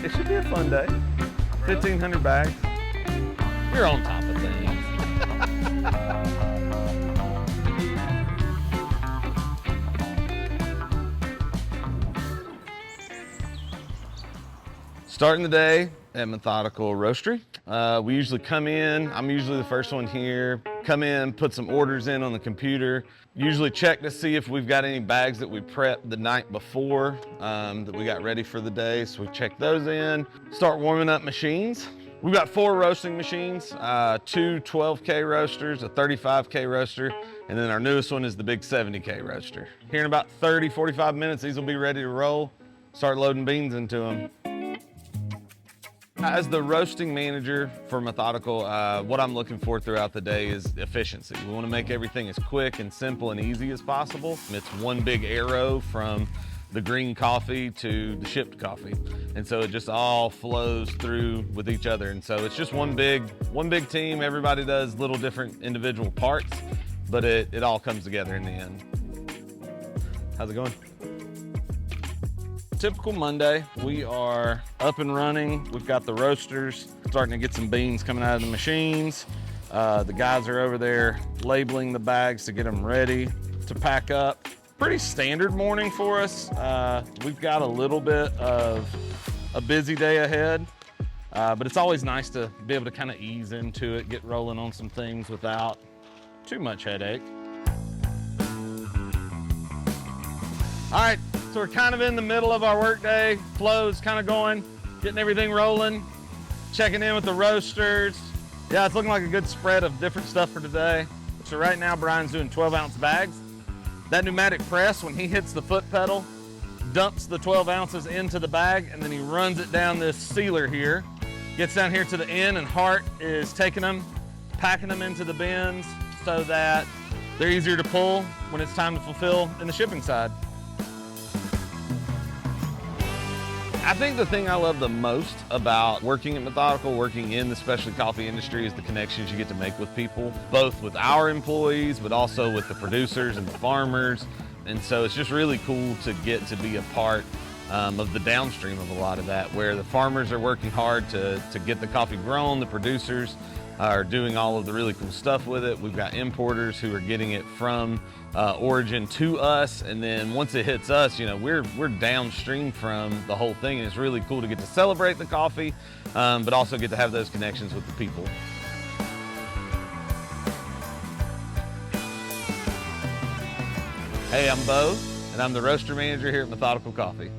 It should be a fun day. 1,500 bags. You're on top of things. Starting the day at Methodical Roastery. We usually come in, I'm usually the first one here, come in, put some orders in on the computer, usually check to see if we've got any bags that we prepped the night before that we got ready for the day. So we check those in, start warming up machines. We've got 4 roasting machines, 2 12K roasters, a 35K roaster, and then our newest one is the big 70K roaster. Here in about 30, 45 minutes, these will be ready to roll, start loading beans into them. As the roasting manager for Methodical, what I'm looking for throughout the day is efficiency. We want to make everything as quick and simple and easy as possible. It's one big arrow from the green coffee to the shipped coffee. And so it just all flows through with each other. And so it's just one big team. Everybody does little different individual parts, but it all comes together in the end. How's it going? Typical Monday, we are up and running. We've got the roasters starting to get some beans coming out of the machines. The guys are over there labeling the bags to get them ready to pack up. Pretty standard morning for us. We've got a little bit of a busy day ahead, but it's always nice to be able to kind of ease into it, get rolling on some things without too much headache. All right. So we're kind of in the middle of our workday. Flow's kind of going, getting everything rolling, checking in with the roasters. Yeah, it's looking like a good spread of different stuff for today. So right now, Brian's doing 12-ounce bags. That pneumatic press, when he hits the foot pedal, dumps the 12 ounces into the bag, and then he runs it down this sealer here. Gets down here to the end, and Hart is taking them, packing them into the bins so that they're easier to pull when it's time to fulfill in the shipping side. I think the thing I love the most about working at Methodical, working in the specialty coffee industry, is the connections you get to make with people, both with our employees, but also with the producers and the farmers. And so it's just really cool to get to be a part of the downstream of a lot of that, where the farmers are working hard to get the coffee grown, the producers are doing all of the really cool stuff with it. We've got importers who are getting it from origin to us, and then once it hits us, you know, we're downstream from the whole thing, and it's really cool to get to celebrate the coffee, but also get to have those connections with the people. Hey, I'm Bo, and I'm the roaster manager here at Methodical Coffee.